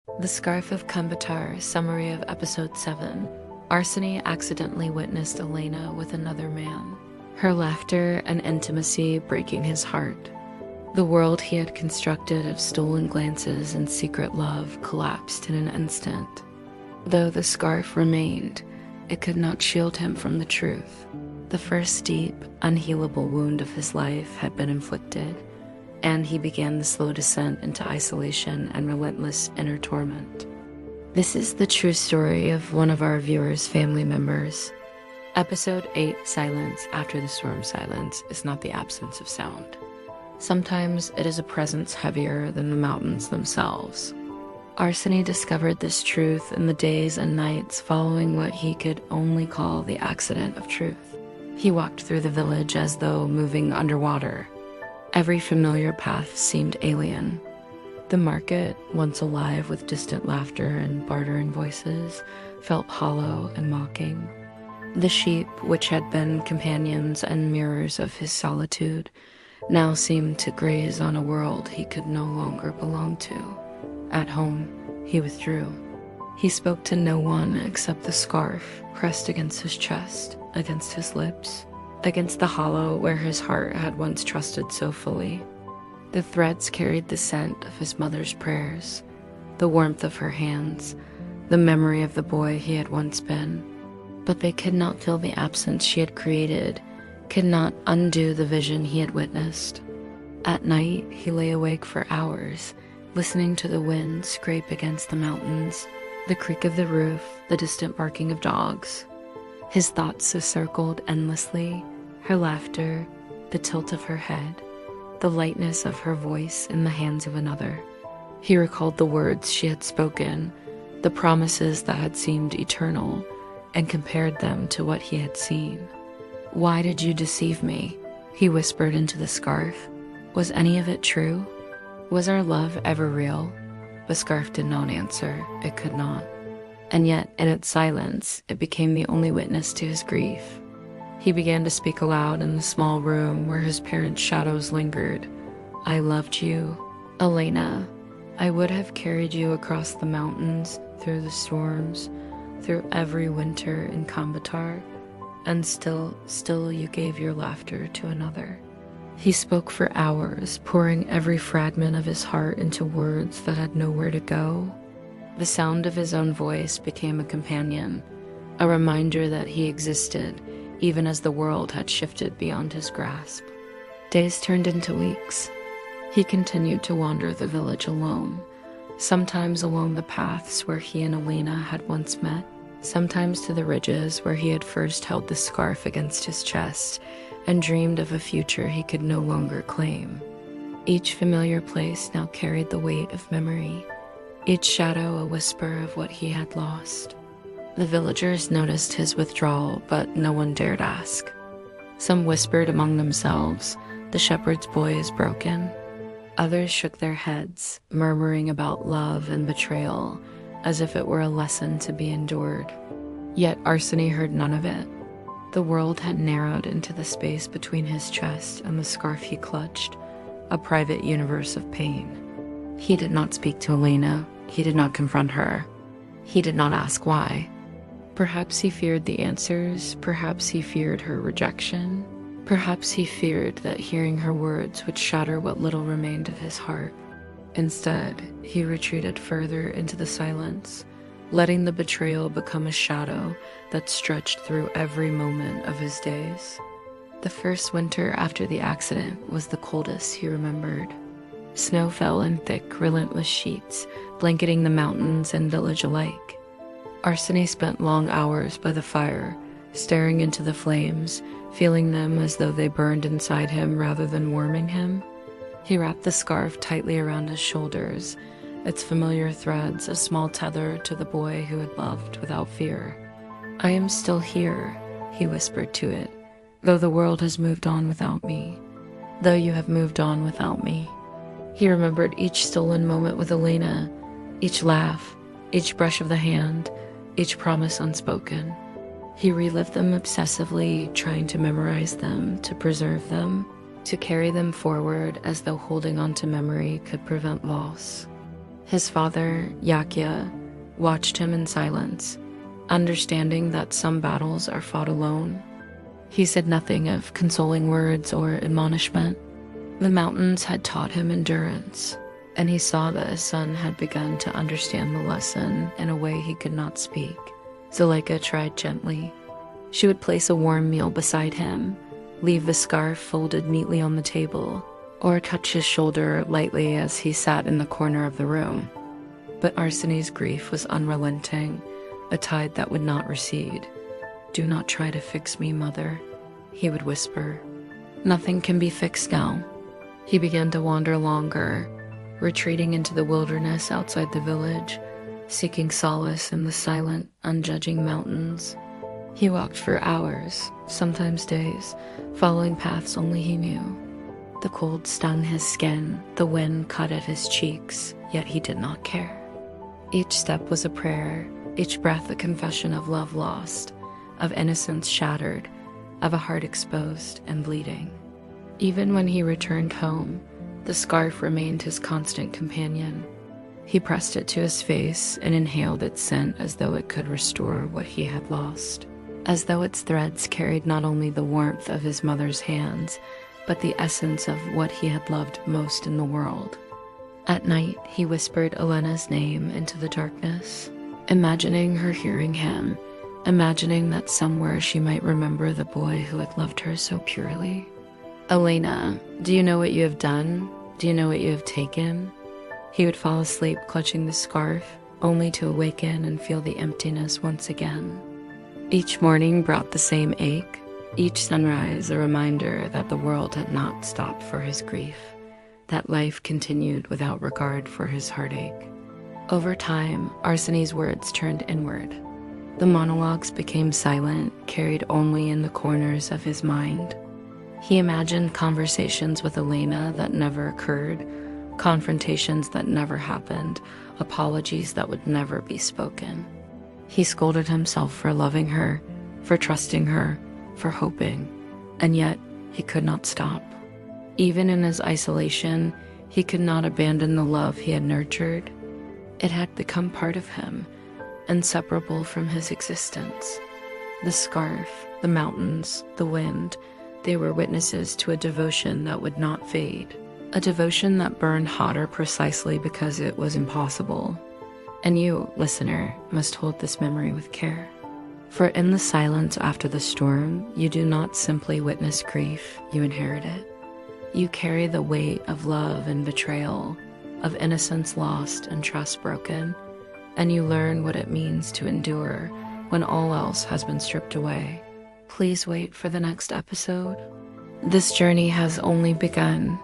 The Scarf of Kunbatar, summary of Episode 7. Arseny accidentally witnessed Elena with another man, her laughter and intimacy breaking his heart. The world he had constructed of stolen glances and secret love collapsed in an instant. Though the scarf remained, it could not shield him from the truth. The first deep, unhealable wound of his life had been inflicted, and he began the slow descent into isolation and relentless inner torment. This is the true story of one of our viewers' family members. Episode 8, Silence After the Storm. Silence is not the absence of sound. Sometimes it is a presence heavier than the mountains themselves. Arseny discovered this truth in the days and nights following what he could only call the accident of truth. He walked through the village as though moving underwater. Every familiar path seemed alien. The market, once alive with distant laughter and bartering voices, felt hollow and mocking. The sheep, which had been companions and mirrors of his solitude, now seemed to graze on a world he could no longer belong to. At home, he withdrew. He spoke to no one except the scarf pressed against his chest, against his lips, against the hollow where his heart had once trusted so fully. The threads carried the scent of his mother's prayers, the warmth of her hands, the memory of the boy he had once been. But they could not fill the absence she had created, could not undo the vision he had witnessed. At night, he lay awake for hours, listening to the wind scrape against the mountains, the creak of the roof, the distant barking of dogs. His thoughts circled endlessly, her laughter, the tilt of her head, the lightness of her voice in the hands of another. He recalled the words she had spoken, the promises that had seemed eternal, and compared them to what he had seen. "Why did you deceive me?" he whispered into the scarf. Was any of it true? Was our love ever real? The scarf did not answer. It could not. And yet, in its silence, it became the only witness to his grief. He began to speak aloud in the small room where his parents' shadows lingered. "I loved you, Elena. I would have carried you across the mountains, through the storms, through every winter in Kunbatar, and still you gave your laughter to another." He spoke for hours, pouring every fragment of his heart into words that had nowhere to go. The sound of his own voice became a companion, a reminder that he existed, even as the world had shifted beyond his grasp. Days turned into weeks. He continued to wander the village alone, sometimes along the paths where he and Elena had once met, sometimes to the ridges where he had first held the scarf against his chest and dreamed of a future he could no longer claim. Each familiar place now carried the weight of memory, each shadow a whisper of what he had lost. The villagers noticed his withdrawal, but no one dared ask. Some whispered among themselves, "The shepherd's boy is broken." Others shook their heads, murmuring about love and betrayal, as if it were a lesson to be endured. Yet Arseny heard none of it. The world had narrowed into the space between his chest and the scarf he clutched, a private universe of pain. He did not speak to Elena. He did not confront her. He did not ask why. Perhaps he feared the answers. Perhaps he feared her rejection. Perhaps he feared that hearing her words would shatter what little remained of his heart. Instead, he retreated further into the silence, letting the betrayal become a shadow that stretched through every moment of his days. The first winter after the accident was the coldest he remembered. Snow fell in thick, relentless sheets, blanketing the mountains and village alike. Arseny spent long hours by the fire, staring into the flames, feeling them as though they burned inside him rather than warming him. He wrapped the scarf tightly around his shoulders, its familiar threads a small tether to the boy who had loved without fear. "I am still here," he whispered to it, "though the world has moved on without me, though you have moved on without me." He remembered each stolen moment with Elena, each laugh, each brush of the hand, each promise unspoken. He relived them obsessively, trying to memorize them, to preserve them, to carry them forward as though holding on to memory could prevent loss. His father, Yakya, watched him in silence, understanding that some battles are fought alone. He said nothing of consoling words or admonishment. The mountains had taught him endurance, and he saw that his son had begun to understand the lesson in a way he could not speak. Zuleika tried gently. She would place a warm meal beside him, leave the scarf folded neatly on the table, or touch his shoulder lightly as he sat in the corner of the room. But Arseny's grief was unrelenting, a tide that would not recede. "Do not try to fix me, mother," he would whisper. "Nothing can be fixed now." He began to wander longer, retreating into the wilderness outside the village, seeking solace in the silent, unjudging mountains. He walked for hours, sometimes days, following paths only he knew. The cold stung his skin, the wind cut at his cheeks, yet he did not care. Each step was a prayer, each breath a confession of love lost, of innocence shattered, of a heart exposed and bleeding. Even when he returned home, the scarf remained his constant companion. He pressed it to his face and inhaled its scent as though it could restore what he had lost, as though its threads carried not only the warmth of his mother's hands, but the essence of what he had loved most in the world. At night, he whispered Elena's name into the darkness, imagining her hearing him, imagining that somewhere she might remember the boy who had loved her so purely. "Elena, do you know what you have done? Do you know what you have taken?" He would fall asleep clutching the scarf, only to awaken and feel the emptiness once again. Each morning brought the same ache, each sunrise a reminder that the world had not stopped for his grief, that life continued without regard for his heartache. Over time, Arseny's words turned inward. The monologues became silent, carried only in the corners of his mind. He imagined conversations with Elena that never occurred, confrontations that never happened, apologies that would never be spoken. He scolded himself for loving her, for trusting her, for hoping, and yet he could not stop. Even in his isolation, he could not abandon the love he had nurtured. It had become part of him, inseparable from his existence. The scarf, the mountains, the wind, they were witnesses to a devotion that would not fade, a devotion that burned hotter precisely because it was impossible. And you, listener, must hold this memory with care. For in the silence after the storm, you do not simply witness grief, you inherit it. You carry the weight of love and betrayal, of innocence lost and trust broken, and you learn what it means to endure when all else has been stripped away. Please wait for the next episode. This journey has only begun,